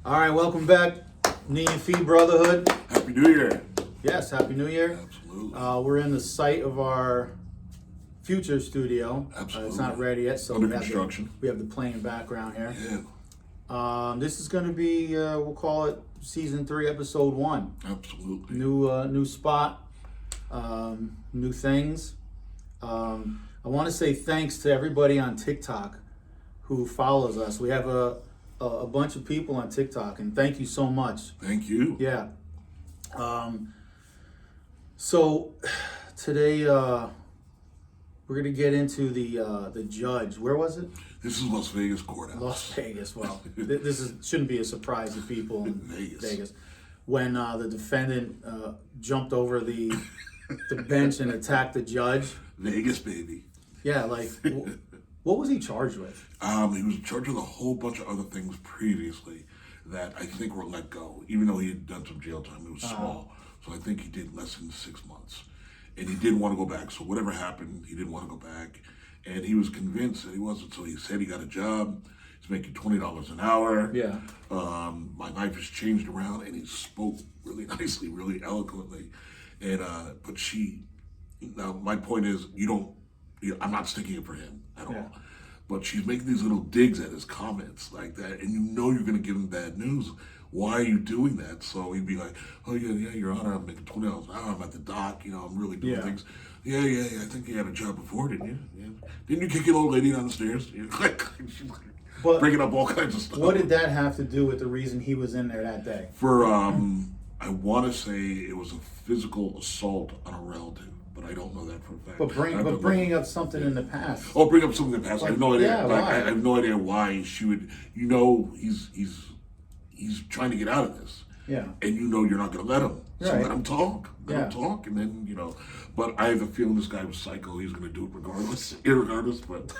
All right, welcome back, Nee&FeeBrotherhood. Happy New Year. Yes, Happy New Year. Absolutely. We're in the site of our future studio. Absolutely. It's not ready yet, so Under we have construction. we have the plain background here. Yeah. This is going to be, we'll call it Season 3, Episode 1. Absolutely. New spot, new things. I want to say thanks to everybody on TikTok who follows us. We have a bunch of people on TikTok, and thank you so much. Thank you. Yeah. So today we're gonna get into the judge. Where was it? This is Las Vegas courthouse. Las Vegas. Well, shouldn't be a surprise to people in Vegas. When the defendant jumped over the bench and attacked the judge. Vegas, baby. Yeah, like what was he charged with? He was charged with a whole bunch of other things previously that I think were let go, even though he had done some jail time. It was small, so I think he did less than 6 months, and he didn't want to go back. So whatever happened, he didn't want to go back, and he was convinced that he wasn't. So he said he got a job. He's making $20 an hour. Yeah. My life has changed around, and he spoke really nicely, really eloquently, and but she. Now my point is, I'm not sticking it for him at all. But she's making these little digs at his comments like that, and you know you're going to give him bad news. Why are you doing that? So he'd be like, oh, yeah, Your Honor, I'm making $20 an hour. I'm at the dock, I'm really doing things. Yeah, I think you had a job before, didn't you? Yeah. Didn't you kick an old lady down the stairs? She's like, bringing up all kinds of stuff. What did that have to do with the reason he was in there that day? For, I want to say it was a physical assault on a relative. But I don't know that for a fact. But bringing up something in the past. Oh, bring up something in the past. I have no idea. Yeah, I have no idea why she would. He's trying to get out of this. Yeah. And you're not going to let him. So let him talk. Let him talk, and then But I have a feeling this guy was psycho. He's going to do it irregardless. But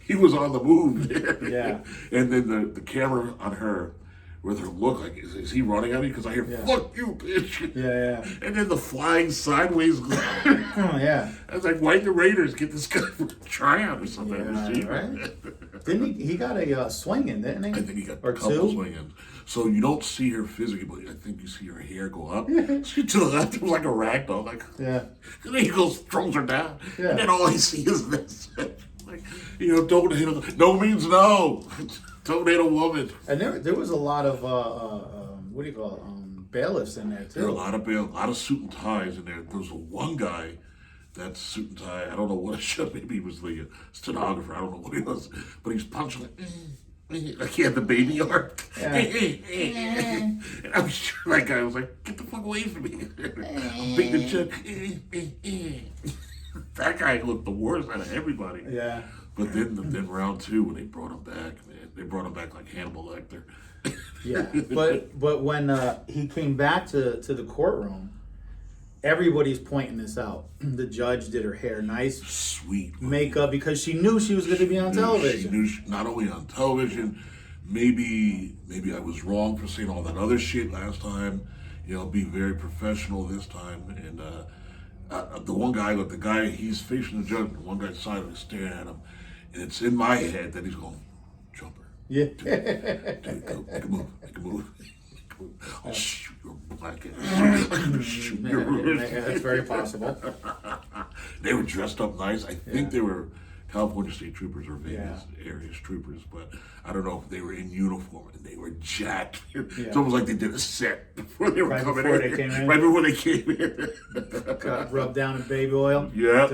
he was on the move. Yeah. And then the camera on her. With her look like, is he running at me? Because I hear, fuck you, bitch. Yeah. And then the flying sideways. Yeah. I was like, why did the Raiders get this guy for a tryout or something? Yeah, right? Didn't he got a swing in, didn't he? I think he got or a couple two? swing-ins. So you don't see her physically, but I think you see her hair go up. She to the left, it was like a rag doll. Like, yeah. And then he goes, throws her down. Yeah. And then all I see is this. Like, don't hit her. No means no. Don't hit a woman. And there was a lot of what do you call it? Bailiffs in there too. There were a lot of suit and ties in there. There was one guy that's suit and tie. I don't know what it should. Maybe he was the stenographer. I don't know what he was, but he's punching like he had the baby arc. Yeah. And I'm sure that guy was like, "Get the fuck away from me!" I'm beating the chick. That guy looked the worst out of everybody. Yeah. But then round two, when they brought him back, man, they brought him back like Hannibal Lecter. Yeah, but when he came back to the courtroom, everybody's pointing this out. The judge did her hair nice, sweet makeup, because she knew she was going to be on television. She knew not only on television, maybe I was wrong for saying all that other shit last time. Be very professional this time. And the one guy, look, the guy, he's facing the judge. The one guy's silently staring at him, and it's in my head that he's going, "Jump her, Yeah, dude, go, make a move. I'll shoot your black ass. Shoot your that's very possible. They were dressed up nice. I think they were California State Troopers or Vegas areas troopers, but I don't know if they were in uniform, and they were jacked. It's almost like they did a set before they were coming in. Right before they came in. Got rubbed down in baby oil. Yeah.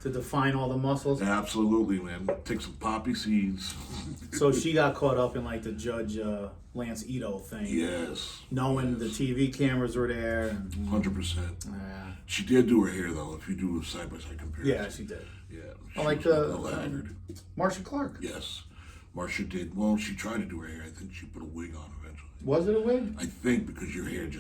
To define all the muscles. Absolutely, man. Take some poppy seeds. So she got caught up in like the Judge Lance Ito thing. Yes. Knowing the TV cameras were there. 100%. She did do her hair though. If you do a side-by-side comparison. Yeah, she did. Yeah. I like Marcia Clark. Yes. Marcia did. Well, she tried to do her hair. I think she put a wig on eventually. Was it a wig? I think because your hair I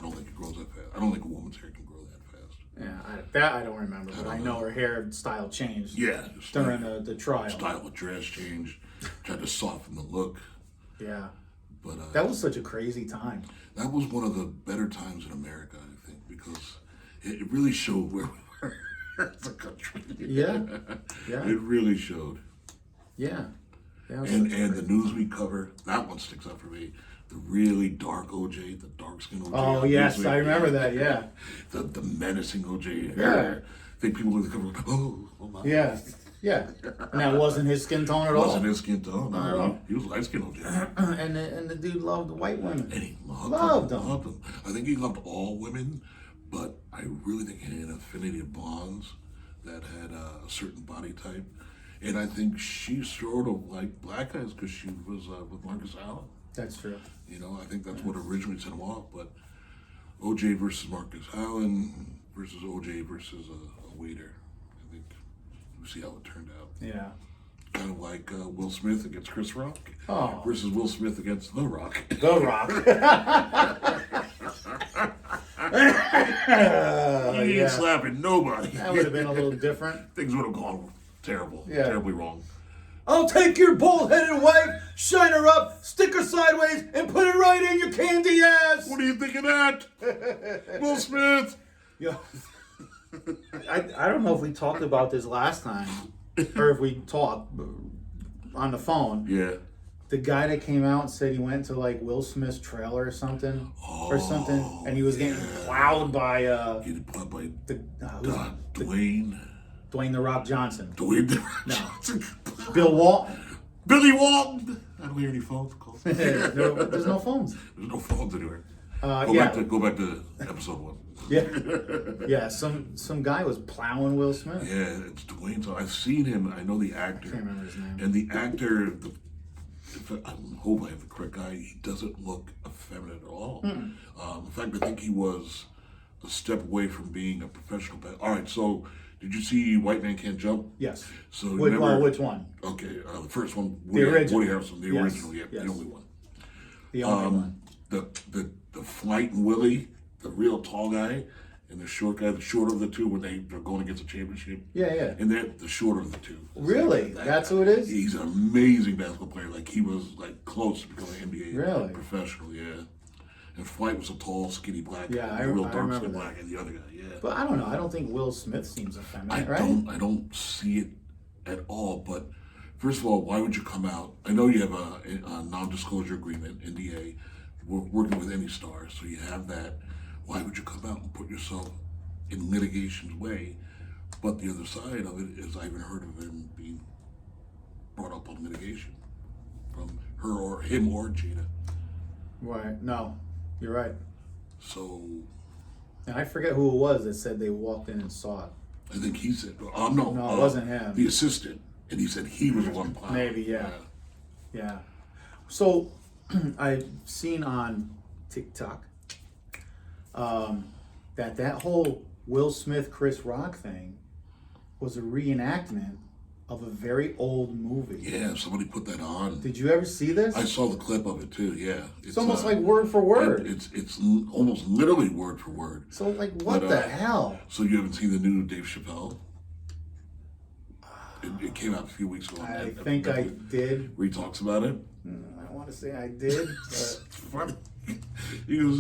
don't think it grows that fast. I don't think a woman's hair can grow that fast. Yeah, that I don't remember, but I know her hairstyle changed. Yeah. During the trial. Style of dress changed. Tried to soften the look. Yeah. But that was such a crazy time. That was one of the better times in America, I think, because it really showed where we were as a country. Yeah. Yeah. It really showed. Yeah. And the Newsweek cover, that one sticks out for me. The really dark OJ, the dark skin OJ. Oh yes, Newsweek. I remember that. Yeah. The menacing OJ. Yeah. I think people look at the cover like, oh my. Yeah. Yeah. And that wasn't his skin tone at all. Wasn't his skin tone. No. He was light skin OJ. and the dude loved white women. And he loved them. I think he loved all women, but I really think he had an affinity of blondes that had a certain body type. And I think she sort of liked black guys because she was with Marcus Allen. That's true. You know, I think that's what originally set him off. But OJ versus Marcus Allen versus OJ versus a waiter. I think we'll see how it turned out. Yeah. Kind of like Will Smith against Chris Rock versus Will Smith against The Rock. The Rock. He ain't slapping nobody. That would have been a little different. Things would have gone terrible. Yeah. Terribly wrong. I'll take your bald-headed wife, shine her up, stick her sideways, and put it right in your candy ass. What do you think of that? Will Smith. Yeah. I don't know if we talked about this last time, or if we talked on the phone. Yeah. The guy that came out and said he went to like Will Smith's trailer or something, and he was getting plowed by Dwayne The Rock Johnson. Dwayne The Rock Johnson. Bill Walton. Billy Walton. I don't hear any phone calls. There's no phones. There's no phones anywhere. Go back to episode 1. Yeah. Some guy was plowing Will Smith. Yeah, it's Dwayne. So I've seen him. I know the actor. I can't remember his name. And the actor, I hope I have the correct guy. He doesn't look effeminate at all. In fact, I think he was a step away from being a professional. All right, so did you see White Man Can't Jump? Yes. So which one? Okay, the first one. The original. Woody Harrelson, the original. Yeah, yes. the only one. The only one. The Flight and Willie, the real tall guy, and the short guy, the shorter of the two, when they're going against a championship. Yeah. And they're the shorter of the two. Really? That's who it is? He's an amazing basketball player. Like, he was, like, close to becoming an NBA professional, yeah. And Flight was a tall, skinny black guy. Yeah, I real dark remember skin that. black, and the other guy, yeah. But I don't know. I don't think Will Smith seems effeminate, right? I don't see it at all. But first of all, why would you come out? I know you have a non-disclosure agreement, NDA, working with any star, so you have that. Why would you come out and put yourself in litigation's way? But the other side of it is I haven't heard of him being brought up on litigation from her or him or Jada. Right. No, you're right. So. And I forget who it was that said they walked in and saw it. I think he said, no, it wasn't him. The assistant. And he said he was the one plowing. Maybe, yeah. So, I've seen on TikTok that whole Will Smith, Chris Rock thing was a reenactment of a very old movie. Yeah, somebody put that on. Did you ever see this? I saw the clip of it too, yeah. It's almost like word for word. It's almost literally word for word. So, like, what the hell? So you haven't seen the new Dave Chappelle? It came out a few weeks ago. I think I did. Where he talks about it. I want to say I did. It's funny. He goes,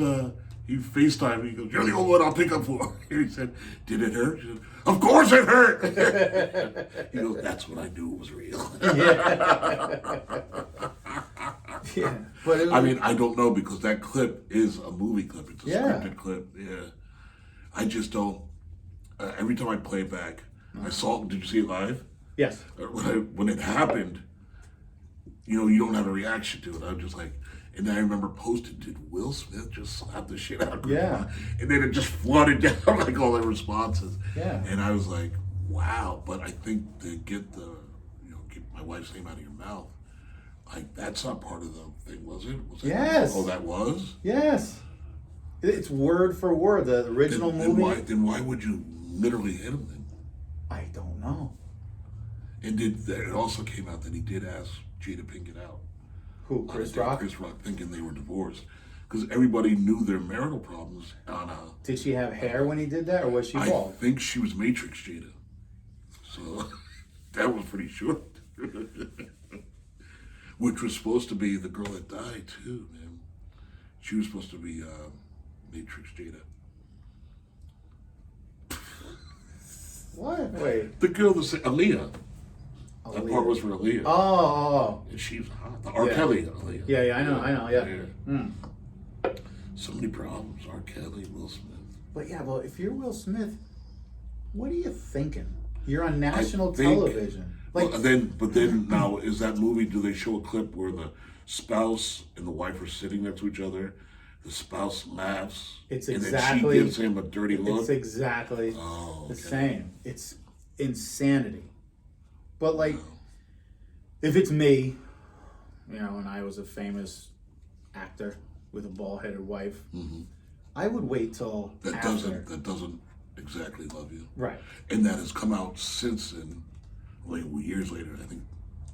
he FaceTimed me. He goes, "You're the only one I'll pick up for." And he said, "Did it hurt?" He said, "Of course it hurt." He goes, "That's when I knew it was real." Yeah. But I mean, I don't know, because that clip is a movie clip. It's a scripted clip. Yeah. I just don't. Every time I play it back, I saw. Did you see it live? Yes. When it happened, you don't have a reaction to it. I was just like, and then I remember posting, did Will Smith just slap the shit out of Chris Rock? And then it just flooded down like all the responses. Yeah. And I was like, wow. But I think to get get my wife's name out of your mouth, like, that's not part of the thing, was it? Yes. Oh, that was? Yes. It's word for word, the original movie. Then why would you literally hit him then? I don't know. And it also came out that he did ask Jada Pinkett out. Who, Chris Rock? Chris Rock, thinking they were divorced. Because everybody knew their marital problems. Did she have hair when he did that, or was she bald? I think she was Matrix Jada. So that was pretty short. Which was supposed to be the girl that died too, man. She was supposed to be Matrix Jada. What? Wait. The girl that said Aaliyah. That part was for Aaliyah. Oh. And she was hot. The R. Kelly Aaliyah. Yeah, I know, yeah. Mm. So many problems. R. Kelly, Will Smith. But yeah, well, if you're Will Smith, what are you thinking? You're on national television. Like, well, but then now, is that movie, do they show a clip where the spouse and the wife are sitting next to each other? The spouse laughs. It's and exactly. then she gives him a dirty look. It's exactly the same. It's insanity. But like, if it's me, you know, and I was a famous actor with a bald-headed wife, I would wait till that doesn't exactly love you, right? And that has come out since then, like years later. I think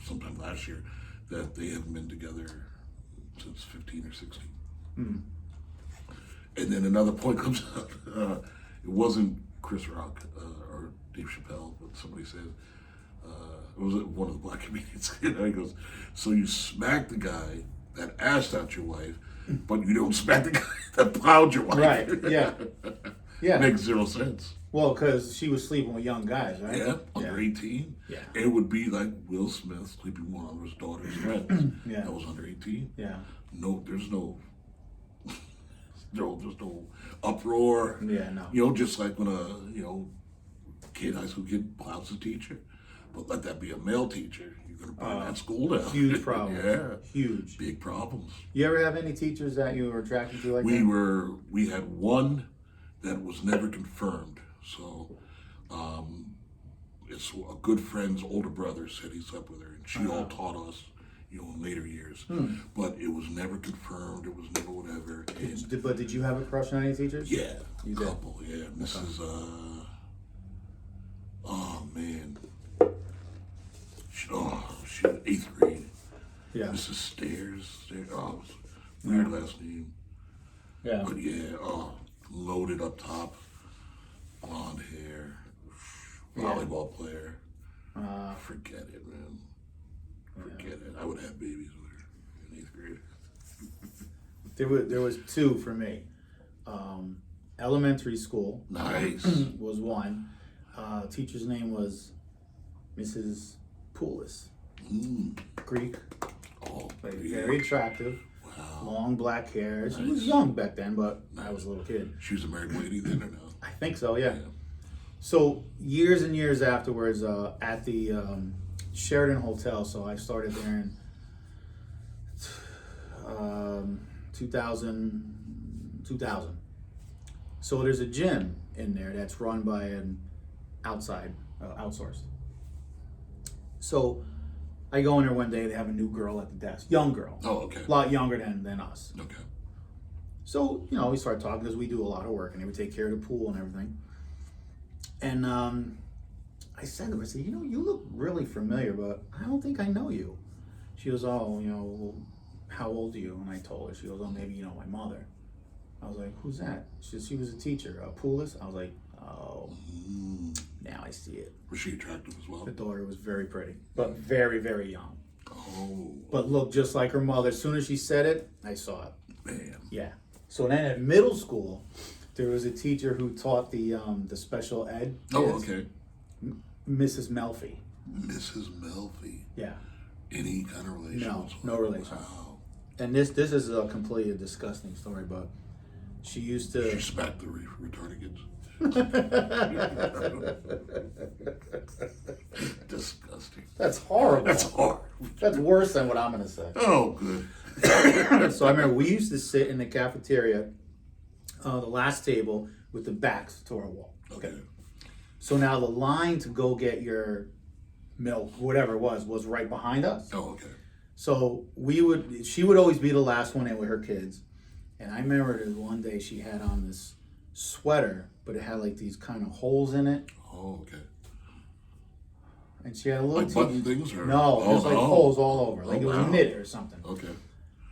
sometime last year that they haven't been together since 15 or 16. And then another point comes up. It wasn't Chris Rock or Dave Chappelle, but somebody said it was one of the black comedians. You know, he goes, "So you smack the guy that asked out your wife, but you don't smack the guy that plowed your wife." Right? Yeah. Yeah. Makes zero sense. Well, because she was sleeping with young guys, right? Yeah, under 18. Yeah. It would be like Will Smith sleeping with one of his daughter's friends. Yeah. That was under 18. Yeah. No, there's no uproar. Yeah, no. You know, just like when high school kid plows a teacher. But let that be a male teacher. You're going to burn that school down. Huge problems. Yeah. Huge. Big problems. You ever have any teachers that you were attracted to like that? We had one that was never confirmed. So, it's a good friend's older brother said he slept with her, and she all taught us, you know, in later years. But it was never confirmed. It was never whatever. But did you have a crush on any teachers? Yeah, you a couple. Yeah, Mrs. Oh man, she was 8th grade. Yeah. Mrs. Stairs. Oh, it was a weird last name. Yeah. But yeah, loaded up top, blonde hair, volleyball player. Forget it, man. Forget it. I would have babies with her in 8th grade. There was two for me. Elementary school. Nice. Was one. Teacher's name was Mrs. Poulis. Greek. Oh, very attractive. Wow. Long black hair. She was young back then, but I was a little kid. She was a married lady then or no? I think so, yeah. So years and years afterwards, at the Sheraton Hotel, so I started there in 2000. So there's a gym in there that's run by an outsourced. So I go in there one day, they have a new girl at the desk, young girl. Oh, okay. A lot younger than us. Okay. So, you know, we started talking because we do a lot of work and they would take care of the pool and everything. And I said to her, I said, you know, you look really familiar, but I don't think I know you. She goes, oh, you know, well, how old are you? And I told her, she goes, oh, maybe you know my mother. I was like, who's that? She was a teacher, Poulis. I was like, oh, now I see it. Was she attractive as well? The daughter was very pretty, but very, very young. Oh. But looked just like her mother. As soon as she said it, I saw it. Man. Yeah. So then at middle school, there was a teacher who taught the special ed. Oh, kids. okay. Mrs. Melfi. Mrs. Melfi. Yeah. Any kind of relation? No relation. Wow. And this is a completely disgusting story, but she used to. She smacked the retarded kids. Disgusting. That's horrible. That's horrible. That's worse than what I'm gonna say. Oh, good. So I remember we used to sit in the cafeteria, the last table with the backs to our wall. Okay. So now the line to go get your milk, whatever it was right behind us. Oh, okay. So she would always be the last one in with her kids. And I remember that one day she had on this sweater, but it had like these kind of holes in it. Oh, okay. And she had a little like button things or no, there's like holes all over, like it was knit or something. Okay.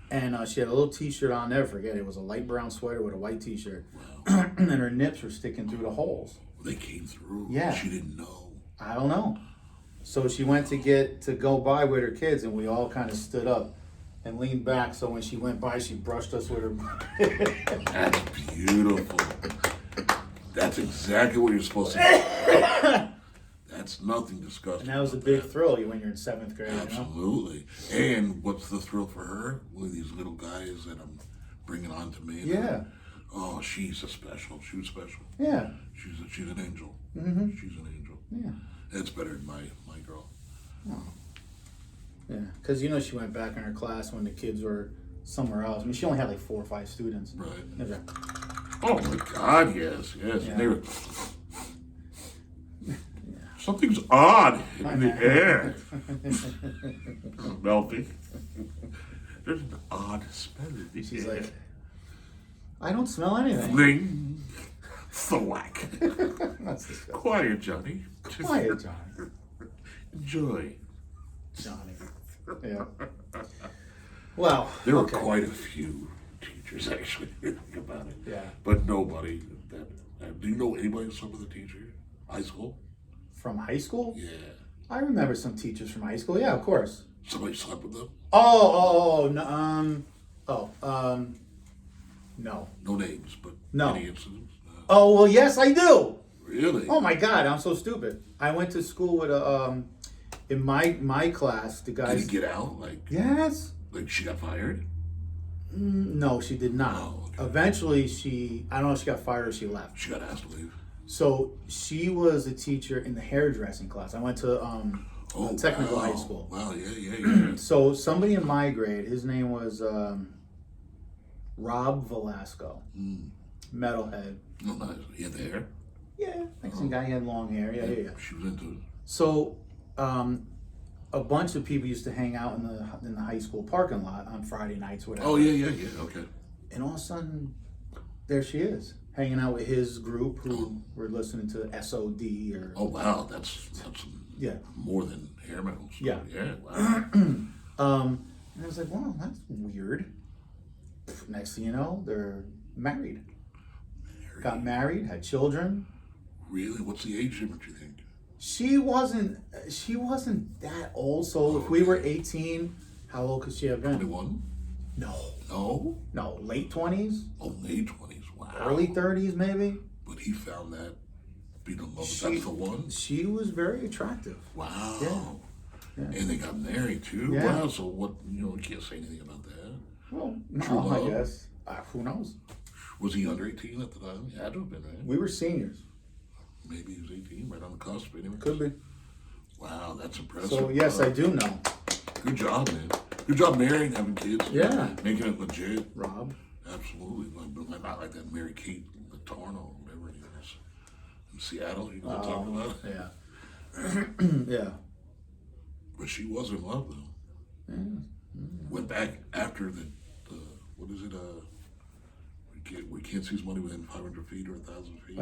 And she had a little T-shirt on. Never forget, it was a light brown sweater with a white T-shirt. Wow. And her nips were sticking through the holes. They came through. Yeah. She didn't know. I don't know. So she went to go by with her kids, and we all kind of stood up and leaned back. So when she went by, she brushed us with her. That's beautiful. That's exactly what you're supposed to do. That's That's nothing disgusting. And that was a big thrill when you're in 7th grade. Absolutely. You know? And what's the thrill for her? One of these little guys that I'm bringing on to me. Yeah. Oh, she's a special. She was special. Yeah. She's an angel. Mm-hmm. She's an angel. Yeah. It's better than my girl. Oh. Yeah, because she went back in her class when the kids were somewhere else. I mean, she only had like 4 or 5 students. Right. It was like, Oh my God, yes. Yeah. And they were. Something's odd in the air. Melfi. There's an odd smell in the She's air. like, I don't smell anything. Fling. Thwack. That's disgusting. Quiet, Johnny. Quiet, Johnny. Enjoy. Johnny. Yeah. Well, There were okay. quite a few teachers actually think about it. Yeah. But nobody that. Do you know anybody some of the teachers? High school? From high school? Yeah. I remember some teachers from high school. Yeah, of course. Somebody slept with them? No. No names, but No. any incidents? Oh, well, yes, I do. Really? Oh my God, I'm so stupid. I went to school with in my class, the guys. Did he get out? Yes. Like she got fired? No, she did not. Oh, okay. Eventually, I don't know if she got fired or she left. She got asked to leave. So she was a teacher in the hairdressing class. I went to technical high school. Wow, yeah. So somebody in my grade, his name was Rob Velasco, metalhead. Oh, nice. He had the hair? Yeah, Mexican guy, he had long hair. Yeah. She was into it. So a bunch of people used to hang out in the high school parking lot on Friday nights, whatever. Oh, yeah, okay. And all of a sudden, there she is, hanging out with his group who were listening to SOD or. Oh, wow, that's Yeah. more than hair metal. So, Yeah. Yeah, wow. And I was like, wow, that's weird. Next thing you know, they're married. Got married, had children. Really? What's the age difference, you think? She wasn't that old. So if we were 18, how old could she have been? 21? No, No? late 20s, Oh, late 20s. Wow. early 30s maybe. But he found that being in love, that's the one? She was very attractive. Wow. Yeah. And they got married too? Yeah. Wow, so what, you can't say anything about that. Well, True no, I love. guess. Who knows? Was he under 18 at the time? He had to have been, right? We were seniors. Maybe he was 18, right on the cusp anyway. Could be. Wow, that's impressive. So yes, I do know. Good job, man. Good job marrying, having kids. Yeah. Making it legit. Rob. Absolutely. But not like that Mary Kate Latorno or whatever it is. In Seattle, you know what I'm talking about? Yeah. Yeah. But she was in love, though. Yeah. Went back after the what is it? We can't seize money within 500 feet or 1,000 feet.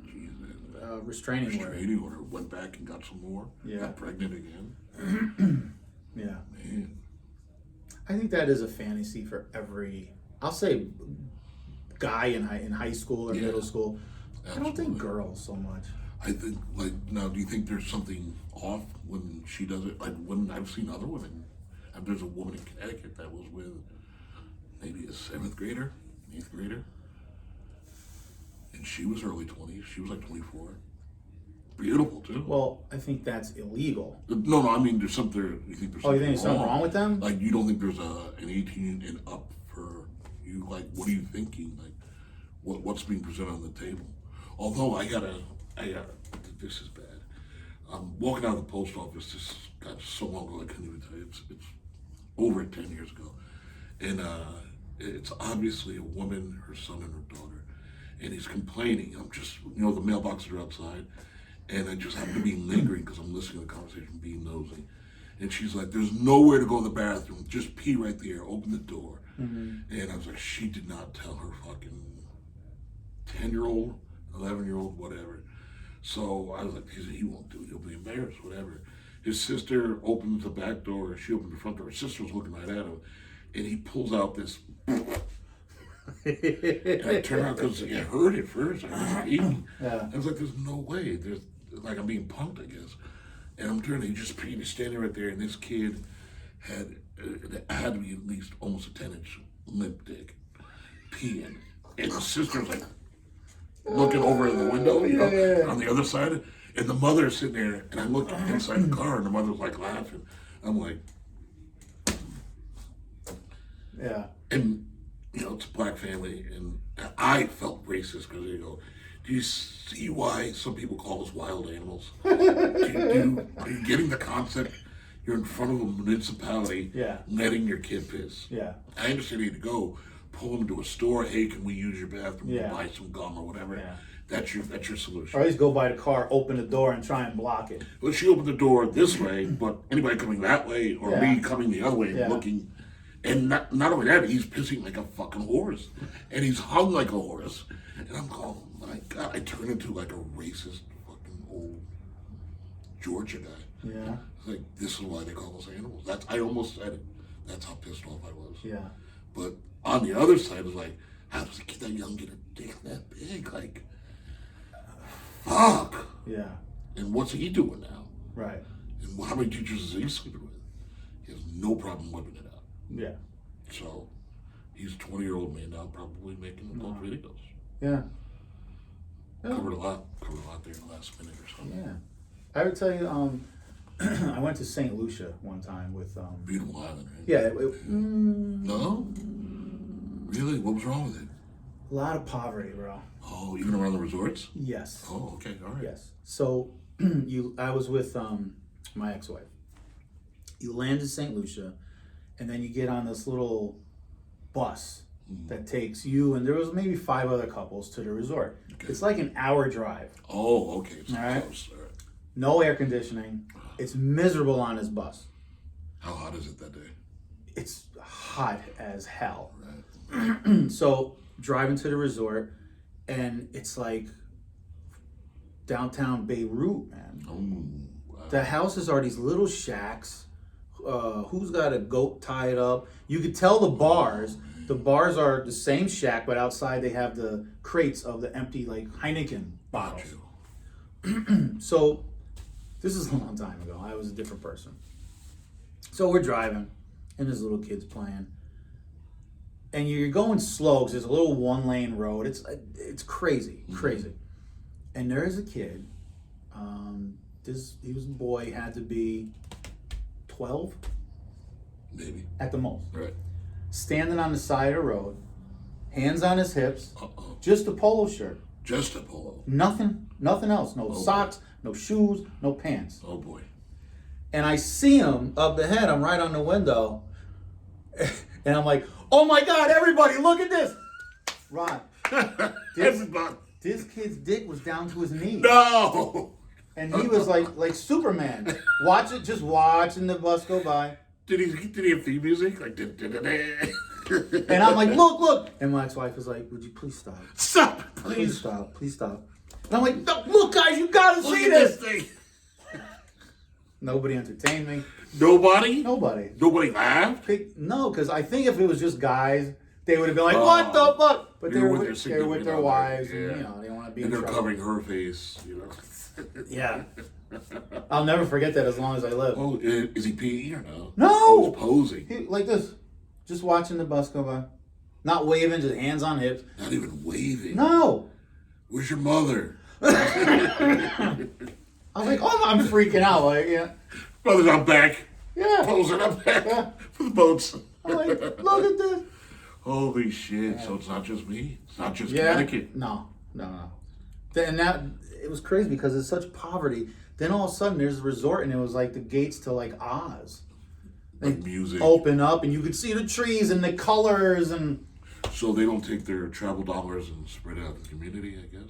Jesus. Restraining order. Restraining order. Went back and got some more. Yeah. Got pregnant again. Yeah. Man. I think that is a fantasy for every, I'll say, guy in high school or Yeah. middle school. I don't think Absolutely. girls so much. I think, now, do you think there's something off when she does it? Like, when I've seen other women, there's a woman in Connecticut that was with maybe a 7th grader, 8th grader, and she was early 20s. She was like 24. Beautiful, too. Well, I think that's illegal. No, I mean, there's something, you think there's Oh, something you think there's something wrong with them? Like, you don't think there's an 18 and up for you? Like, what are you thinking? Like, what's being presented on the table? Although, this is bad. I'm walking out of the post office, this got so long ago, I couldn't even tell you. It's over 10 years ago. And it's obviously a woman, her son, and her daughter. And he's complaining. I'm just, the mailboxes are outside. And I just happen to be lingering because I'm listening to the conversation, being nosy. And she's like, there's nowhere to go to the bathroom. Just pee right there. Open the door. Mm-hmm. And I was like, she did not tell her fucking 10-year-old, 11-year-old, whatever. So I was like, he won't do it. He'll be embarrassed, whatever. His sister opened the back door. She opened the front door. His sister was looking right at him. And he pulls out this. And I turned around because I heard it first. I was eating. Yeah. I was like, there's no way. There's I'm being punked, I guess. And I'm turning, he just peed. He's standing right there. And this kid had to be at least almost a 10-inch limp dick peeing. And the sister's like, looking over in the window, you know, Yeah. on the other side, and the mother's sitting there, and I look inside the car, and the mother's like laughing. I'm like, Yeah. and you know, it's a black family, and I felt racist because they go, do you see why some people call us wild animals? Are you getting the concept? You're in front of a municipality, Yeah. letting your kid piss. Yeah. I understand you to go pull them to a store. Hey, can we use your bathroom? Yeah. Buy some gum or whatever. Yeah. That's your Or solution. at least go by the car, open the door, and try and block it. Well, she opened the door this way, but anybody coming that way or Yeah. me coming the other way Yeah. looking. And not only that, he's pissing like a fucking horse. And he's hung like a horse. And I'm going, my God, I turn into like a racist fucking old Georgia guy. Yeah. It's like, this is why they call us animals. I almost said it. That's how pissed off I was. Yeah. But on the other side, it's like, how does a kid that young get a dick that big? Like, fuck. Yeah. And what's he doing now? Right. And how many teachers is he sleeping with? He has no problem whipping it out. Yeah. So, he's a 20-year-old man now, probably making adult videos. Yeah. Covered a lot there in the last minute or so. Yeah. I would tell you, I went to St. Lucia one time with, Beautiful island, right? yeah, No? Really? What was wrong with it? a lot of poverty, bro. Oh, even around the resorts? Yes. Oh, okay, all right. Yes. So, I was with my ex-wife. You land in St. Lucia, and then you get on this little bus that takes you, and there was maybe 5 other couples to the resort. Okay. It's like an hour drive. Oh, okay. So All right. close. All right. No air conditioning. It's miserable on this bus. How hot is it that day? It's hot as hell. Right. So driving to the resort, and it's like downtown Beirut, man. Oh, wow. The houses are these little shacks. Who's got a goat tied up? You could tell the bars. The bars are the same shack, but outside they have the crates of the empty like Heineken bottles. So this is a long time ago. I was a different person. So we're driving, and there's little kids playing. And you're going slow because there's a little 1-lane road. It's crazy, crazy. And there is a kid. He was a boy. Had to be 12 Maybe. at the most. Right. Standing on the side of the road, hands on his hips, Uh-oh. just a polo shirt. Just a polo. Nothing else. No socks, no shoes, no pants. Oh, boy. And I see him up ahead. I'm right on the window. And I'm like, oh my God, everybody, look at this. Ron, Everybody. this kid's dick was down to his knees. No! And he was like Superman. Just watching the bus go by. Did he have theme music? Like, And I'm like, look. And my ex-wife was like, would you please stop? Stop, Please please. stop. And I'm like, no, look, guys, you gotta Look see at this. thing. Nobody entertained me. Nobody? Nobody. Nobody laughed? No, because I think if it was just guys, they would have been like, what the fuck? But they were with their significant wives, other, and they want to be And in they're trouble. covering her face, you know. Yeah. I'll never forget that as long as I live. Oh, is he peeing or no? No! Oh, he's posing. Like this. Just watching the bus go by. Not waving, just hands on hips. Not even waving. No! Where's your mother? I was like, oh, I'm freaking out. Like, yeah. Mother's on back. Yeah. Posing up back Yeah. for the boats. I'm like, look at this. Holy shit. So it's not just me. It's not just Yeah. Connecticut. No. And that, it was crazy because it's such poverty. Then all of a sudden there's a resort and it was like the gates to like Oz. Like music. Open up and you could see the trees and the colors and So they don't take their travel dollars and spread it out in the community, I guess?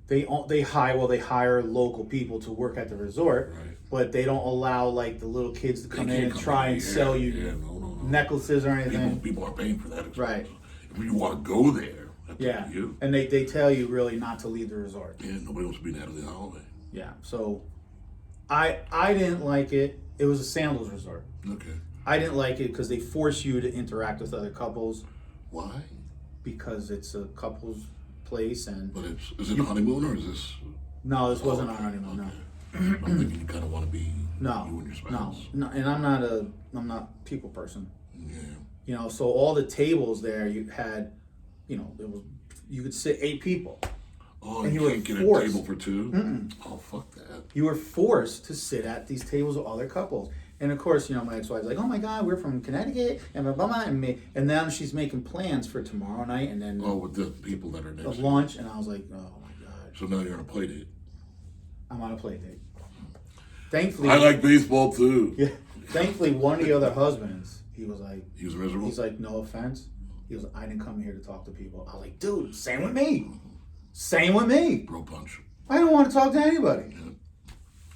they hire local people to work at the resort, Right. but they don't allow like the little kids to come They in can't and come try in. and Yeah, sell you yeah, no. necklaces or anything. People are paying for that expense. Right. If you want to go there, that's up Yeah. to you. And they tell you really not to leave the resort. Yeah, nobody wants to be Natalie Holloway. Yeah. So I didn't like it. It was a sandals resort. Okay. I didn't like it because they force you to interact with other couples Why? because it's a couple's place and But is it a honeymoon or is this? no, this wasn't our honeymoon. No. Okay. I'm thinking you kind of want to be you and your spouse. No, and I'm not a people person. Yeah. You know, so all the tables there you had, you know, you could sit 8 people. Oh, and you can't get a table for two? Oh, fuck that. You were forced to sit at these tables with other couples. And of course, you know, my ex-wife's like, oh my God, we're from Connecticut, and blah, blah, blah, and me. And then she's making plans for tomorrow night, and then Oh, with the people that are next of to you. lunch, and I was like, oh my God. So now you're on a play date. I'm on a play date. Thankfully, I like baseball too. Yeah. Thankfully, one of the other husbands, he was like, He was miserable? he's like, no offense. He was like, I didn't come here to talk to people. I was like, dude, same with me. Same with me. Bro punch. I don't want to talk to anybody. Yeah.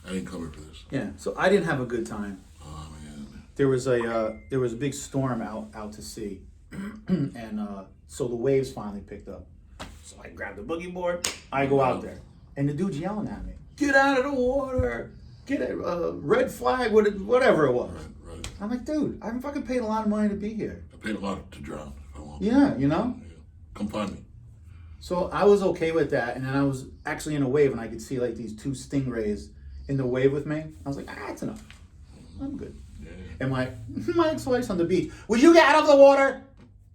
I didn't come here for this. Yeah, so I didn't have a good time. Oh, man. There was a big storm out to sea, and so the waves finally picked up. So I grabbed the boogie board. I go out there, and the dude's yelling at me, "Get out of the water! Get a red flag, whatever it was." Right. I'm like, dude, I fucking paid a lot of money to be here. I paid a lot to drown if I want. Yeah, you know. Yeah. Come find me. So I was okay with that, and then I was actually in a wave, and I could see like these two stingrays in the wave with me. I was like, that's enough. I'm good. Yeah. And my ex-wife's on the beach. Would you get out of the water?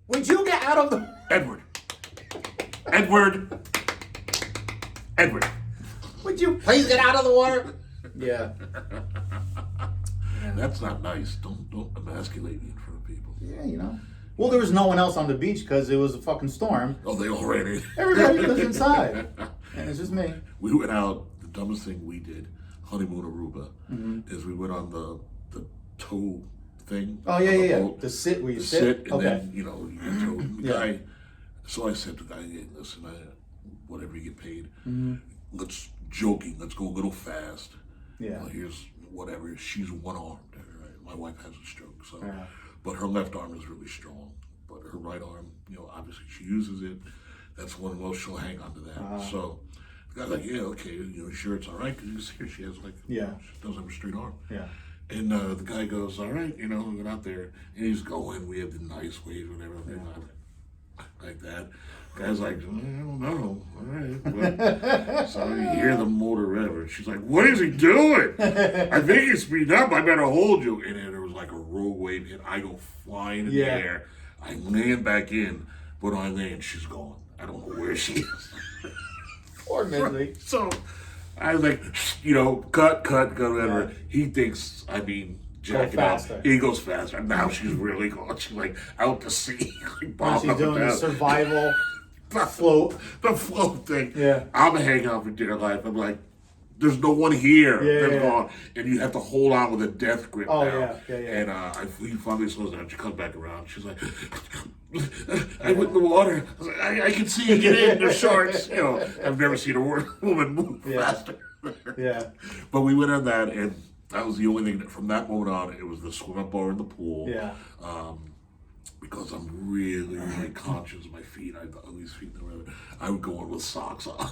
Would you get out of the... Edward. Would you please get out of the water? Yeah. That's not nice. Don't emasculate me in front of people. Yeah, you know. Well, there was no one else on the beach because it was a fucking storm. Oh, they all ran in. Everybody was inside. And it's just me. We went out. The dumbest thing we did, honeymoon Aruba, is we went on the tow thing. Oh, on yeah, the yeah. boat. The sit where you The sit? sit, and Okay. then, you know, you get towed. The Yeah. guy, so I said to the guy, hey, listen, whatever you get paid, let's go a little fast. Yeah. Well, here's whatever. She's one-armed. Right? My wife has a stroke, so, Yeah. but her left arm is really strong. But her right arm, you know, obviously she uses it. That's one of those, she'll hang on to that. So the guy's like, yeah, okay, you know, sure, it's all right, because you see her, she has like, Yeah. she doesn't have a straight arm. Yeah. And the guy goes, all right, you know, we went out there, and he's going, we have the nice waves, whatever, like that. Guy's like, I don't know, all right. Well, so you hear the motor rev, and she's like, what is he doing? I think he's speeding up, I better hold you. And then there was like a rogue wave hit, I go flying in the air, I land back in, but on I land, she's gone. I don't know where she is. Poor Midley. So I was like, you know, cut, whatever. Yeah. He thinks, jacking up. faster. He goes faster. And now she's really going. She's like out to sea. Like, Now bobbing she's up and doing the down. survival The float. The float thing. Yeah. I'm hanging out for dear life. I'm like, there's no one here. Yeah, They're yeah. gone. And you have to hold on with a death grip Oh, now. yeah. And he finally slows down. She comes back around. She's like, I went in the water. I was like, I can see you get in. There's sharks. You know, I've never seen a woman move faster. Yeah. But we went on that, and that was the only thing. From that moment on, it was the swim up bar in the pool. Yeah. Because I'm really, really conscious of my feet. I have the ugliest feet in the world. I would go in with socks on.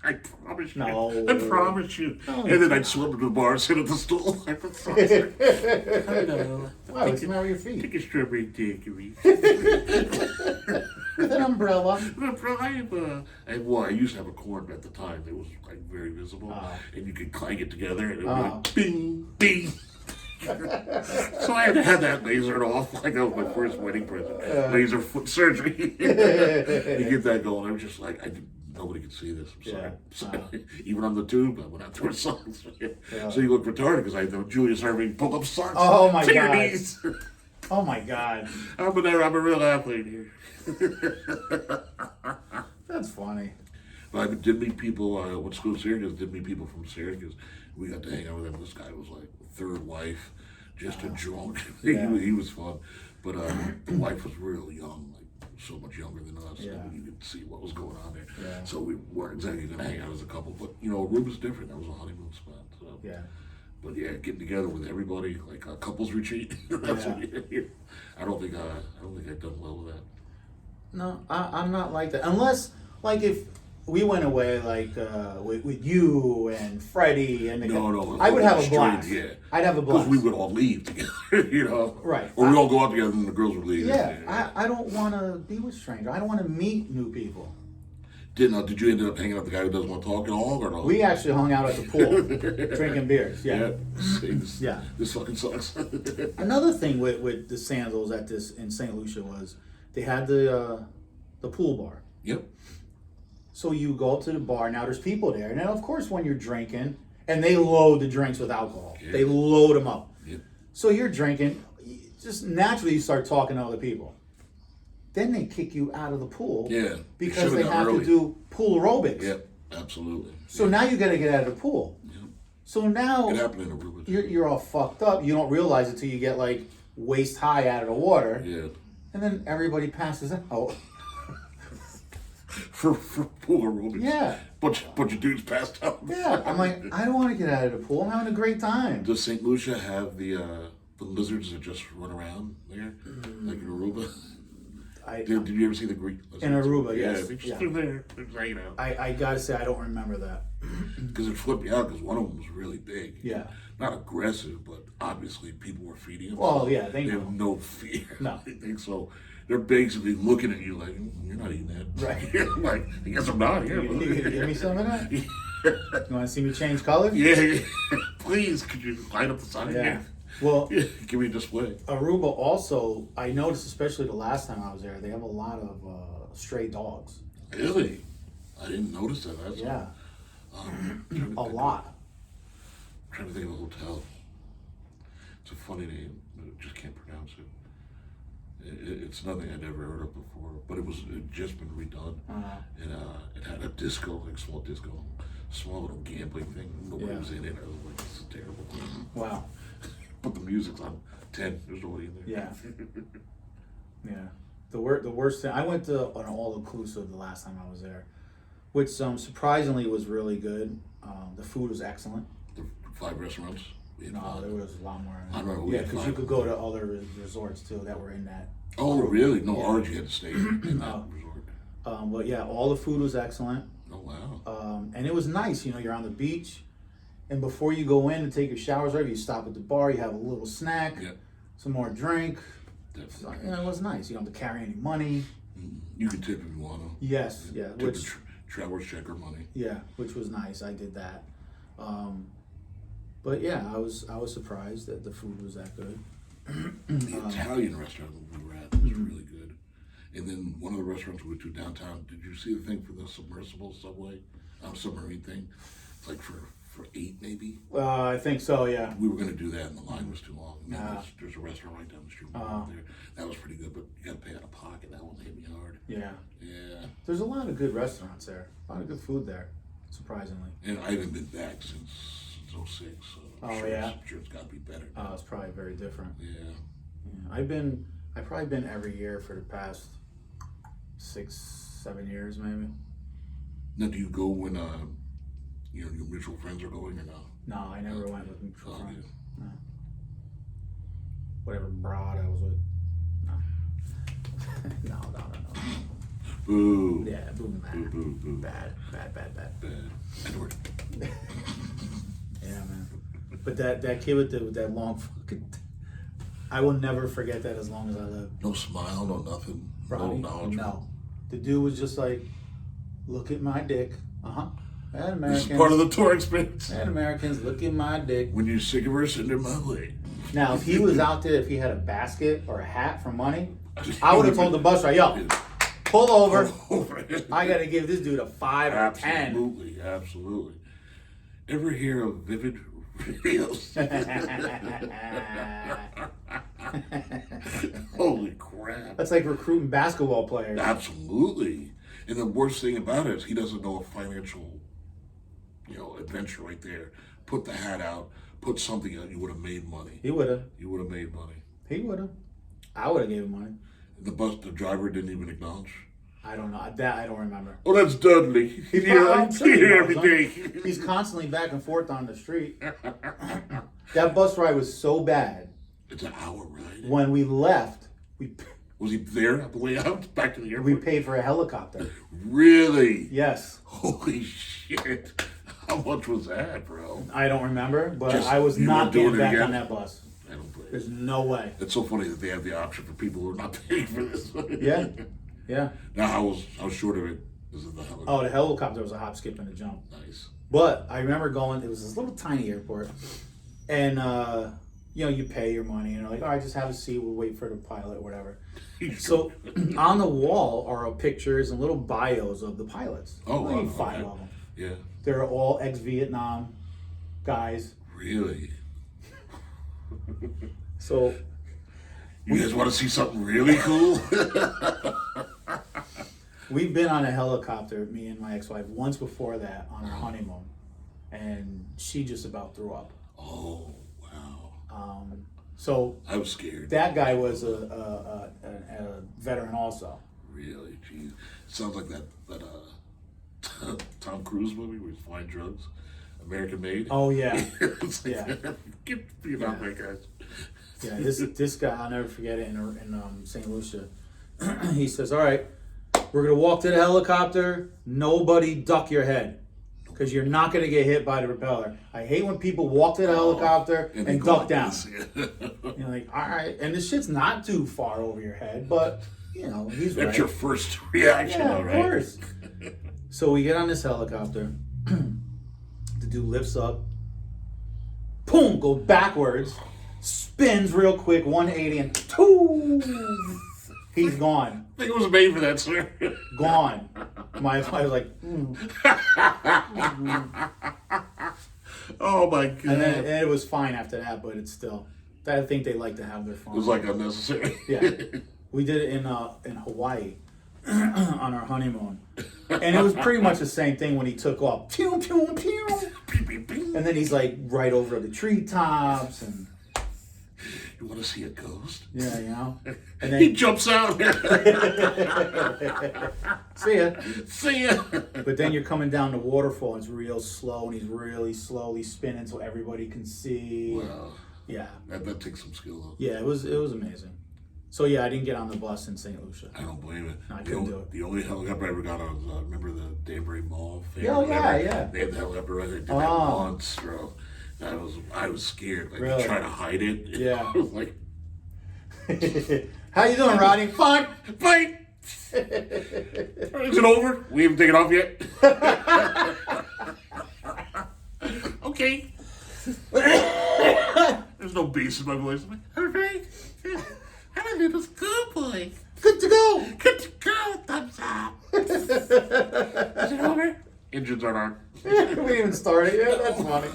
I promise you. No. I promise you. Oh, And then I'd swim to the bar, sit at the stool. I put socks on. Hello. Wow, it's smell your feet. Take a strawberry daiquiri. With an umbrella. I used to have a corn at the time. It was like very visible, and you could clang it together, and it would be like bing, bing. So I had to have that lasered off, like that was my first wedding present. Laser foot surgery. You get that going. I was just like, nobody could see this. I'm sorry. Yeah. Even on the tube, I went out there with socks. So you look retarded because I had the Julius Irving pull-up socks. Oh my to your God. knees. Oh my God. I'm a real athlete here. That's funny. But I did meet people, went to school in Syracuse, did meet people from Syracuse. We got to hang out with him. This guy was like third wife, just a drunk. He was fun. But the wife was real young, like so much younger than us. Yeah. And you could see what was going on there. Yeah. So we weren't exactly going to hang out as a couple. But, you know, Aruba's different. That was a honeymoon spot. So. Yeah. But yeah, getting together with everybody, like a couples retreat. That's what you hear. I don't think I've done well with that. No, I'm not like that. Unless, like, if we went away, like, with you and Freddie and the No. I would have a straight, blast. Yeah. I'd have a blast. Because we would all leave together, you know? Right. Or we'd all go out together and the girls would leave. Yeah, I don't want to be with strangers. I don't want to meet new people. Did you end up hanging out with the guy who doesn't want to talk at all, or no? We actually hung out at the pool, drinking beers. Yeah. Yeah. This fucking sucks. Another thing with the Sandals in St. Lucia was they had the pool bar. Yep. So you go up to the bar. Now there's people there, and then of course when you're drinking, and they load the drinks with alcohol. Yeah. They load them up. Yep. So you're drinking, just naturally you start talking to other people. Then they kick you out of the pool. Yeah. Because they have to do pool aerobics. Yep. Absolutely. So now you got to get out of the pool. Yep. So now It happened in Aruba. you're all fucked up. You don't realize it till you get like waist high out of the water. Yeah. And then everybody passes out. For pool aerobics. Yeah. Bunch of dudes passed out. Yeah. I'm like, I don't want to get out of the pool. I'm having a great time. Does St. Lucia have the lizards that just run around there, like in Aruba? Did you ever see the Greek lizards? In Aruba, yes. Yeah, they just they're there, they're hanging out. I gotta say, I don't remember that. Because it flipped me out because one of them was really big. Yeah. Not aggressive, but obviously people were feeding them. Well, so yeah, they have know. no fear. No. I think so. They're basically looking at you like, you're not eating that. Right. Like, I guess I'm not here. You give me some of that? You want to see me change color? Yeah. Please, could you line up the sign? Yeah. Well, Give me a display. Aruba also, I noticed, especially the last time I was there, they have a lot of stray dogs. Really? I didn't notice that. That's Yeah. A I'm lot. trying to think of a hotel. It's a funny name. I just can't pronounce it. It's nothing I'd ever heard of before, but it had just been redone. And it had a disco, like small disco, small little gambling thing. Nobody was in it. I was like, this is terrible. Wow. But the music's on 10. There's nobody in there. Yeah. Yeah. The worst thing, I went to an all-inclusive the last time I was there, which surprisingly was really good. The food was excellent. The 5 restaurants. No, there was a lot more. I don't know. Yeah, because you could go to other resorts too that were in that. Oh, really? No, Yeah. ours you had to stay in that resort. But yeah, all the food was excellent. Oh, wow. And it was nice. You know, you're on the beach, and before you go in and take your showers, you stop at the bar, you have a little snack, Yeah. some more drink. Definitely. You know, it was nice. You don't have to carry any money. You can tip if you want to. Yes, yeah, Tip which the traveler's checker money. yeah, which was nice. I did that. But yeah, I was surprised that the food was that good. The Italian restaurant that we were at was really good. And then one of the restaurants we went to downtown, did you see the thing for the submersible submarine thing? It's like for $8 maybe. I think so. Yeah. We were going to do that and the line was too long. And then Ah. there's a restaurant right down the street there. That was pretty good, but you got to pay out of pocket. That one hit me hard. Yeah. Yeah. There's a lot of good restaurants there. A lot of good food there, surprisingly. And I haven't been back since 06. So Oh, yeah? I'm sure it's got to be better. now. It's probably very different. Yeah. Yeah. I've probably been every year for the past 6-7 years, maybe. Now, do you go when your mutual friends are going or no? No, I never went with mutual Oh, friends. No. Whatever broad I was with. No. No. Boo. Yeah, boom, Boo, boo, boo. bad. Bad. Edward. Yeah, man. But that kid with that long fucking, I will never forget that as long as I live. No smile, no nothing. Roddy, no knowledge. no. The dude was just like, look at my dick. And This Americans. is part of the tour experience. And Americans, look at my dick. When you're sick of her, send her my way. Now, if he was out there, if he had a basket or a hat for money, I would have told the bus driver, yo, pull over. I got to give this dude a 5 or 10. Absolutely. Ever hear of Vivid Reels? Holy crap. That's like recruiting basketball players. Absolutely. And the worst thing about it is he doesn't know a financial, adventure right there. Put the hat out, put something out, you would have made money. He would have. You would have made money. He would have. I would have gave him money. The driver didn't even acknowledge. I don't know. That I don't remember. Oh, that's Dudley. He's I'm sure he here knows, every huh? day. He's constantly back and forth on the street. That bus ride was so bad. It's an hour ride. When we left, Was he there on the way out? Back to the we airport? paid for a helicopter. Really? Yes. Holy shit. How much was that, bro? I don't remember, but Just- I was you not weren't doing getting it back again? on that bus. I don't believe it. There's no way. It's so funny that they have the option for people who are not paying for this. Yeah. Yeah. Now, how short of it is it the helicopter? Oh, the helicopter was a hop, skip, and a jump. Nice. But I remember going, it was this little tiny airport, and you pay your money and you're like, all right, just have a seat. We'll wait for the pilot or whatever. So on the wall are pictures and little bios of the pilots. Oh, wow. Like 5 of them. Yeah. They're all ex-Vietnam guys. Really? So you guys want to see something really cool? we've been on a helicopter, me and my ex-wife, once before that on our honeymoon, and she just about threw up. Oh, wow. So I was scared. that guy was a veteran also. Really? Jeez. Sounds like that Tom Cruise movie where he's flying drugs. American Made. Oh yeah, It's like, yeah. Get out, my guys. Yeah. This guy, I'll never forget it. In St. Lucia, he says, "All right, we're gonna walk to the helicopter. Nobody duck your head, because you're not gonna get hit by the propeller. I hate when people walk to the helicopter they and go duck like down. this. You're like, all right, and this shit's not too far over your head, but he's right. That's your first reaction, Yeah, though, of right? course. So we get on this helicopter. The dude lifts up, boom, goes backwards, spins real quick, 180, and he's gone. I think it was made for that, sir. Gone. My wife was like, Oh my god. and it was fine after that, but it's still. I think they like to have their fun. It was like unnecessary. Yeah, we did it in Hawaii on our honeymoon, and it was pretty much the same thing when he took off. Pew pew pew. And then he's like right over the treetops, and You want to see a ghost? yeah, and He then jumps out. see ya. See ya. But then you're coming down the waterfall, and it's real slow, and he's really slowly spinning so everybody can see. Wow. Yeah, That takes some skill, though. yeah, it was amazing. So yeah, I didn't get on the bus in St. Lucia. I don't blame it. No, I couldn't do it. The only helicopter I ever got on was, remember the Danbury Mall fair? Oh, yeah, whatever? yeah. They had the helicopter right there. Did that Oh. once, bro. I was scared. Like, Really? trying to hide it. Yeah. I was like, How you doing, Rodney? fine, fine. Is it over? We haven't taken off yet? Okay. There's no bass in my voice. I'm like, all right. I'm a little schoolboy. Good to go. Good to go. Thumbs up. Is it over? Engines aren't on. We didn't even start it yet. That's funny.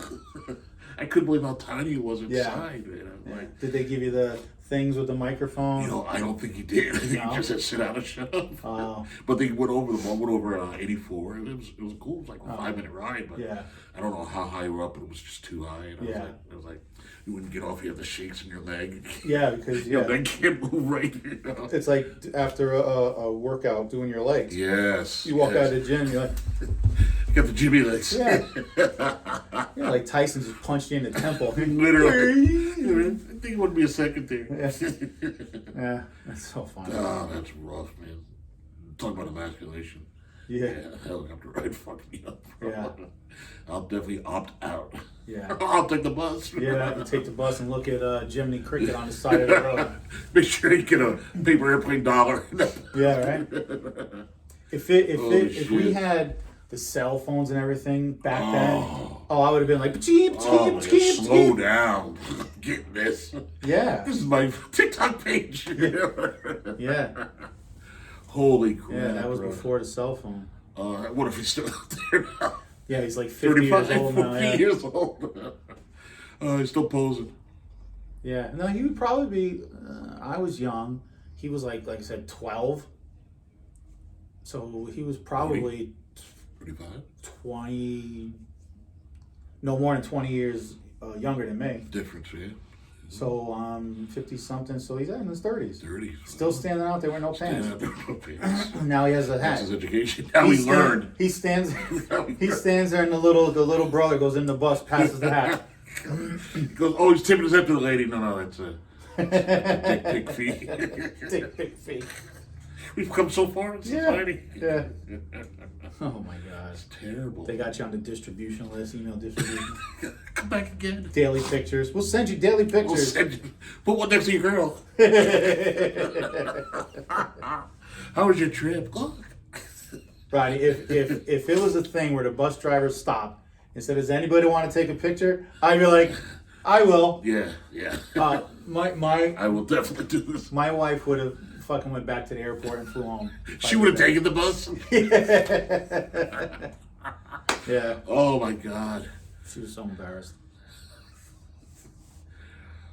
I couldn't believe how tiny it was Yeah. inside, man. I'm like, Did they give you the things with the microphone? I don't think he did. I think No? he just said sit down and shut up. Oh. But they went over the went over 84. It was cool. It was like a 5-minute ride, but Yeah. I don't know how high we were up, but it was just too high. And Yeah. I was like, you wouldn't get off. You have the shakes in your leg. Yeah, because Your leg can't move right. it's like after a workout doing your legs. Yes. You walk yes. out of the gym, you're like, You got the Jimmy legs. yeah. Like Tyson just punched you in the temple. Literally. I think it would be a second there. Yeah, that's so funny. Oh, that's rough, man. Talk about emasculation. Yeah. Helicopter ride fucked me up. Bro. Yeah. I'll definitely opt out. Yeah. I'll take the bus. Yeah, you take the bus and look at Jiminy Cricket on the side of the road. Make sure you get a paper airplane dollar. Yeah, right. If we shit. had the cell phones and everything back then, I would have been like, cheep, Oh, cheep, my God, cheep, slow cheep. down. Get this. Yeah, This is my TikTok page. yeah, Holy crap. yeah. That was bro. before the cell phone. What if he's still out there now? Yeah, he's like 50 35, years old now. 40 Yeah. years old. He's still posing. Yeah, no, he would probably be. I was young. He was like I said, 12. So he was probably 35? 20. No more than 20 years younger than me. Difference, yeah. So 50 something. So he's in his 30s. 30. Still standing out there with no pants. Pants. Now he has a That's hat. his education. Now we learned. He stands. He stands there, and the little brother goes in the bus, passes the hat. He goes, he's tipping his head to the lady. No, that's a dick fee. Dick feet. We've come so far in society. Yeah. Oh my gosh. It's terrible. They got you on the distribution list, email distribution. Come back again. Daily pictures. We'll send you daily We'll pictures. send you, put one next to your girl. How was your trip? Look. Right. If it was a thing where the bus driver stopped and said, "Does anybody want to take a picture?" I'd be like, I will. Yeah, yeah. My I will definitely do this. my wife would have fucking went back to the airport and flew home. She would have taken the bus. Yeah. Oh my God. She was so embarrassed.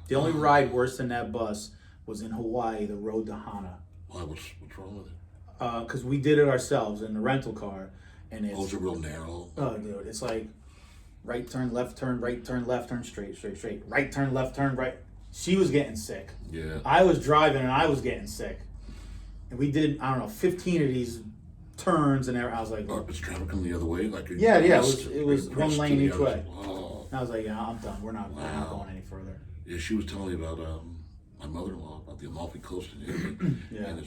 The only ride worse than that bus was in Hawaii, the road to Hana. Why? What's wrong with it? Because we did it ourselves in the rental car, and it's It's real narrow. oh, dude, it's like right turn, left turn, right turn, left turn, straight, right turn, left turn, right. She was getting sick. Yeah. I was driving and I was getting sick, and we did 15 of these turns, and I was like, Is traffic coming the other way? yeah, it was one lane each way. Oh. And I was like, yeah, I'm done. We're not going any further. Yeah, she was telling me about my mother-in-law about the Amalfi Coast in Italy, Yeah. and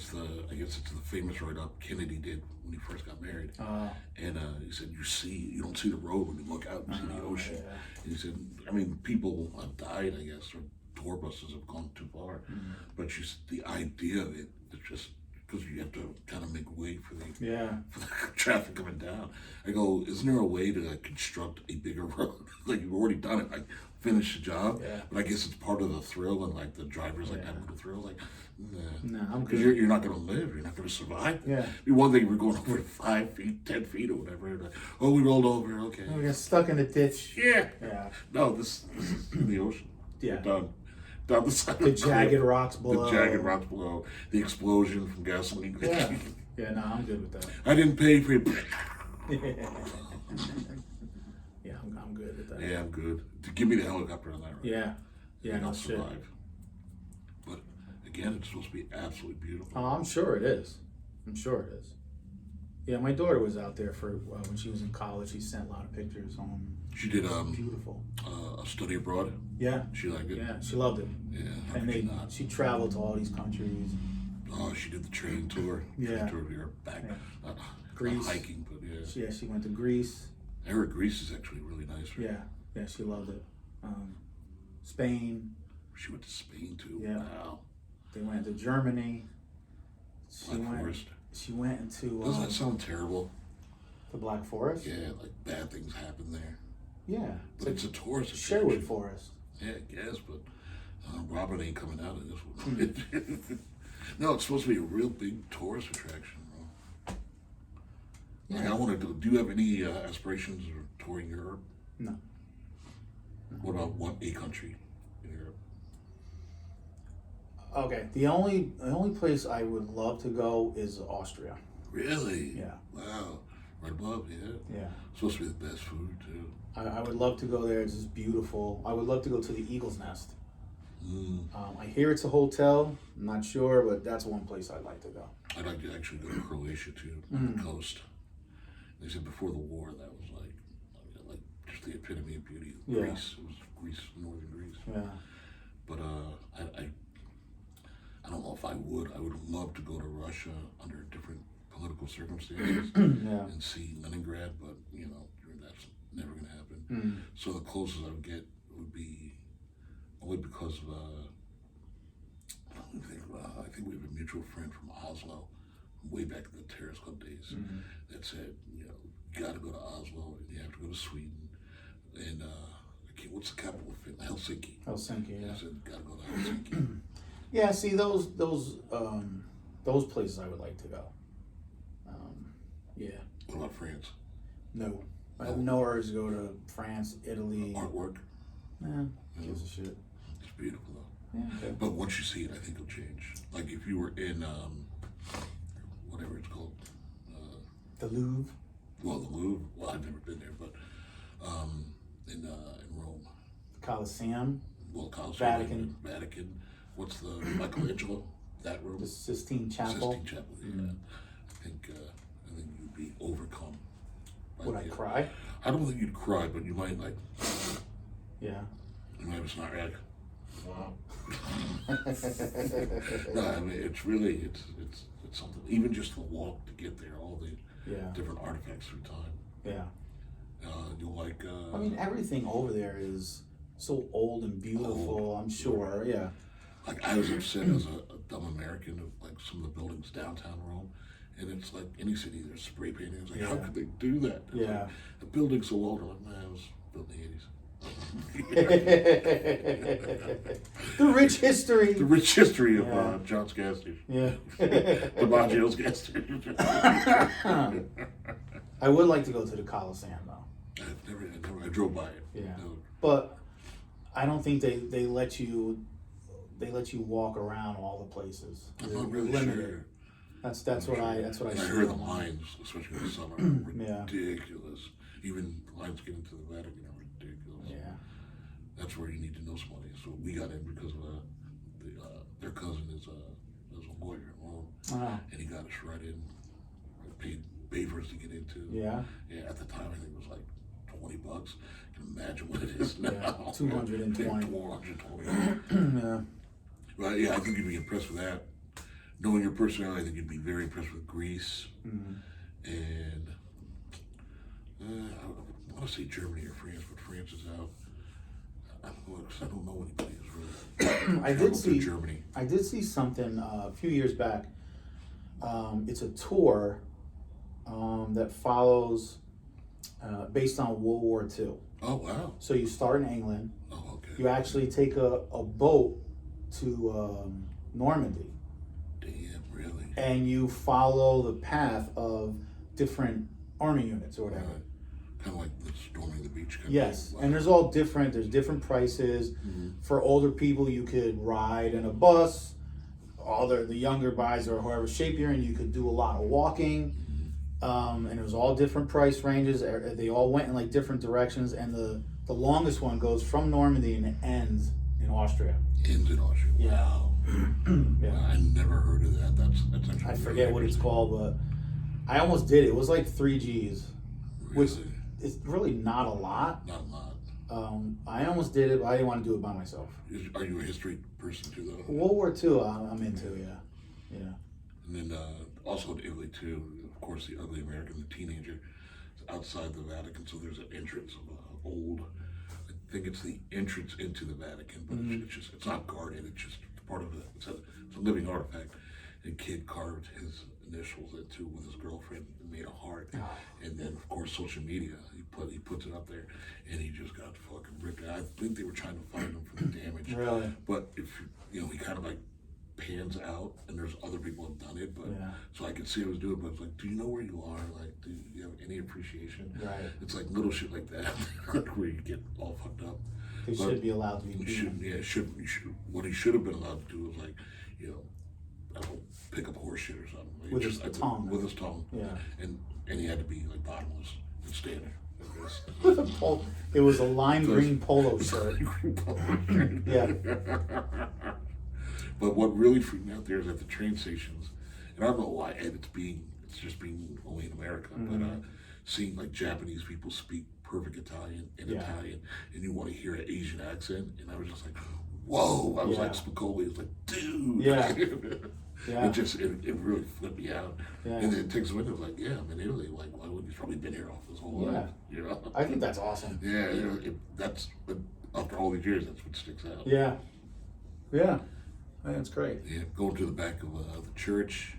I guess it's the famous ride up Kennedy did when he first got married. And he said you don't see the road when you look out and see the ocean. Yeah. And he said, I mean, people have died, I guess, or tour buses have gone too far, but the idea of it is just because you have to kind of make way for the traffic coming down. I go, isn't there a way to construct a bigger road? Like you've already done it, like finish the job. Yeah. But I guess it's part of the thrill, and like the drivers like having the thrill. Like, No, I'm because good. you're not going to live, you're not going to survive. Yeah. It'd be one thing if we're going over 5 feet, 10 feet, or whatever. Like, oh, we rolled over. Okay. We got stuck in the ditch. Yeah. Yeah. No, this is in the ocean. Yeah. We're done. Down the side The of cliff. jagged rocks below. The jagged rocks below. The explosion from gasoline. Yeah. Yeah, no, I'm good with that. I didn't pay for it. Yeah, I'm good with that. Yeah, I'm good. Give me the helicopter on that ride. Yeah. Yeah, And no I'll shit. survive. But again, it's supposed to be absolutely beautiful. Oh, I'm sure it is. I'm sure it is. Yeah, my daughter was out there for when she was in college. She sent a lot of pictures home. She did Beautiful. a study abroad. Yeah. She liked it. Yeah, she loved it. Yeah, how And could you not? she traveled to all these countries. Oh, she did the train tour. Yeah. Train tour of Europe, back. Yeah. Not Greece. hiking, but yeah. She went to Greece. I heard Greece is actually really nice. Right? Yeah, yeah, she loved it. Spain. She went to Spain too. Yeah. Wow. They went to Germany. Black Forest. She went into Doesn't that sound terrible? the Black Forest. Yeah, like bad things happen there. Yeah, But it's a tourist Sherwood attraction. Forest. Yeah, I guess, but Robert ain't coming out of this one. No, it's supposed to be a real big tourist attraction, bro. Like, Yeah. I want to do you have any aspirations of touring Europe? No. What about a country in Europe? Okay, the only place I would love to go is Austria. Really? Yeah. Wow. Right above, yeah. Yeah. Supposed to be the best food, too. I would love to go there. It's just beautiful. I would love to go to the Eagle's Nest. I hear it's a hotel. I'm not sure, but that's one place I'd like to go. I'd like to actually go to Croatia, too, on the coast. They said before the war, that was like just the epitome of beauty. Yeah. Greece. It was Greece, northern Greece. Yeah. But I don't know if I would. I would love to go to Russia under different political circumstances Yeah. and see Leningrad, but that's never going to happen. So the closest I would get would be only because of I think we have a mutual friend from Oslo, way back in the Terrace Club days, that said, you got to go to Oslo and you have to go to Sweden and what's the capital of Finland? Helsinki. Helsinki. Yeah. I said, got to go to Helsinki. Yeah. See those places I would like to go. Yeah. What about France? No. I have no urge to go to France, Italy. Artwork. Gives a shit. It's beautiful though. Yeah. Okay. But once you see it, I think it'll change. Like if you were in whatever it's called, The Louvre. well, the Louvre. Well, I've never been there, but in Rome. Colosseum. Well, Colosseum. Vatican. Vatican. What's the Michelangelo? That room. The Sistine Chapel. Sistine Chapel. Yeah. I think you'd be overcome. by Would I the- cry? I don't think you'd cry, but you might like. Yeah. You might have a snot rag. No, I mean it's really it's something. Even just the walk to get there, all the different artifacts through time. Yeah. You'll like. I mean, everything over there is so old and beautiful. I'm sure. Yeah. Like I was upset as a dumb American of like some of the buildings downtown Rome, and it's like any city there's spray painting. It's like how could they do that? It's Yeah. like, the building's so old. I'm like, man, it was built in the '80s. The rich history. The rich history of Yeah. John's gas station. Yeah. DiMaggio's gas station. I would like to go to the Coliseum though. I drove by it. Yeah. No. But I don't think they let you walk around all the places. I'm You're not really limited. sure. That's what I And see. I heard the lines, especially in the summer, are Yeah. ridiculous. Even the lines getting to the Vatican are ridiculous. Yeah. That's where you need to know somebody. So we got in because of their cousin is a lawyer in Rome, Wow. and he got us right in. Paid for us to get into. Yeah. Yeah. At the time, I think it was like $20. You can imagine what it is now. Yeah, 220. 220. Yeah. Right. Yeah. I think you'd be impressed with that. Knowing your personality, I think you'd be very impressed with Greece. Mm. And I want to say Germany or France, but France is out. I don't know anybody who's really I did traveled see through Germany. I did see something a few years back. It's a tour that follows based on World War II. Oh wow! So you start in England. Oh okay. You actually take a boat to Normandy, Damn, really? and you follow the path of different army units or whatever. Kind of like the Storming the Beach. Kind Yes, of and there's all different. There's different prices. Mm-hmm. For older people, you could ride in a bus. All the younger guys or whoever shape you're in, you could do a lot of walking. And it was all different price ranges. They all went in like different directions, and the longest one goes from Normandy and it ends in Austria. Ends in Austria. Yeah. Wow. Yeah. I never heard of that. That's actually. I really forget what it's interesting. called, but I almost did it. It was like 3 Gs, which Really? is really not a lot. Not a lot. I almost did it, but I didn't want to do it by myself. Are you a history person too, though? World War II, I'm into, yeah. And then also in Italy too, of course, the ugly American, the teenager, is outside the Vatican. So there's an entrance of old. I think it's the entrance into the Vatican, but it's not guarded. It's just part of it. It's a living artifact. And Kid carved his initials into with his girlfriend and made a heart. And then of course social media, he puts it up there, and he just got fucking ripped out. I think they were trying to find him for the damage. Really? But if he kind of like pans out, and there's other people who've done it, but so I could see what I was doing, but it's like, do you know where you are? Like, do you have any appreciation? Right. It's like little shit like that where you get all fucked up. They should be allowed to be You shouldn't. Yeah, should. What he should have been allowed to do was like, I don't know, pick up horse shit or something. Like, With his tongue. With his tongue. Yeah. And he had to be like bottomless and stand there. It was a lime green polo shirt. Yeah. But what really freaked me out there is at the train stations, and I don't know why, and it's just being only in America, but seeing like Japanese people speak perfect Italian and Italian, and you want to hear an Asian accent, and I was just like, whoa! I was like Spicoli, was like, dude. Yeah. Yeah. It really flipped me out. Yeah. And then it takes a minute, I was like, yeah, I'm in Italy. Like, why would he's probably been here all his whole life? I think that's awesome. Yeah, that's after all these years, that's what sticks out. Yeah. Yeah. I think it's great. Yeah, going to the back of the church,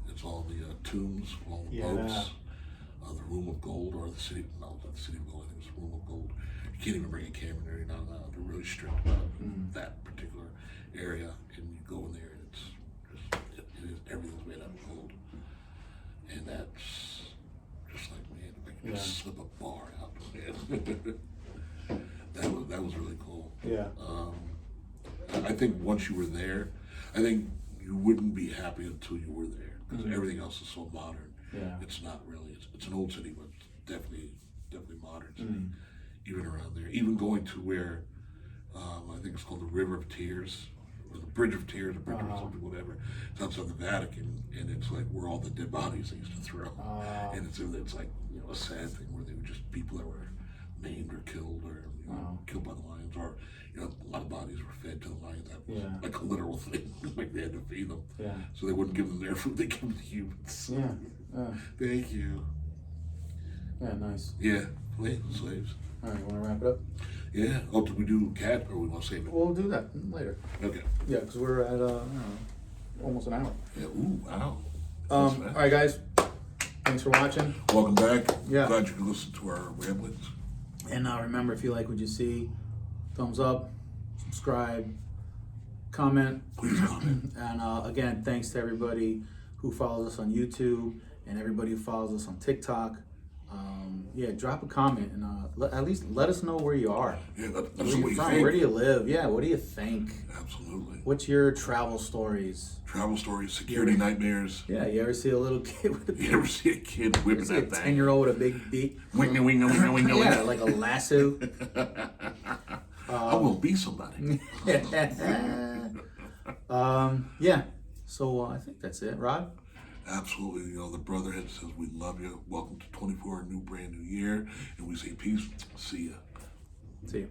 it's all the tombs, all the boats, the Room of Gold, or the City. No, not the City of Gold. I think it's the Room of Gold. You can't even bring a camera there. You're not allowed. They're really strict about that particular area, and you go in there, and it's just everything's made out of gold, and that's just like, man, if I could just slip a bar out, man. that was really cool. Yeah. I think once you were there, I think you wouldn't be happy until you were there, because everything else is so modern. Yeah. It's not really. It's an old city, but it's definitely modern city. Even around there, even going to where I think it's called the River of Tears, or the Bridge of Tears, or Bridge of something, whatever. It's outside the Vatican, and it's like where all the dead bodies they used to throw, and it's like a sad thing where they were just people that were maimed or killed, or killed by the lions, or a lot of bodies were fed to the lions. That was like a literal thing. Like they had to feed them. Yeah. So they wouldn't give them their food; they give them to humans. Yeah. Thank you. Yeah. Nice. Yeah. Slaves. All right. You want to wrap it up? Yeah. Oh, did we do cat, or we want to save it? We'll do that later. Okay. Yeah, because we're at almost an hour. Yeah. Ooh. Wow. All right, guys. Thanks for watching. Welcome back. Yeah. Glad you could listen to our ramblings. And remember, if you like what you see, thumbs up, subscribe, comment. Please comment. And again, thanks to everybody who follows us on YouTube and everybody who follows us on TikTok. Yeah, drop a comment and at least let us know where you are. Yeah, that's Where what you you from? think. Where do you live? Yeah, what do you think? Absolutely. What's your travel stories? Travel stories, security nightmares. Yeah, you ever see a little kid with a You ever see a kid whipping see a that thing? 10-year-old with a big beak? Winga. Yeah, like a lasso. I will be somebody. Yeah. So I think that's it, Rod. Absolutely. The Brotherhood says we love you. Welcome to 24, a new brand new year. And we say peace. See ya. See you.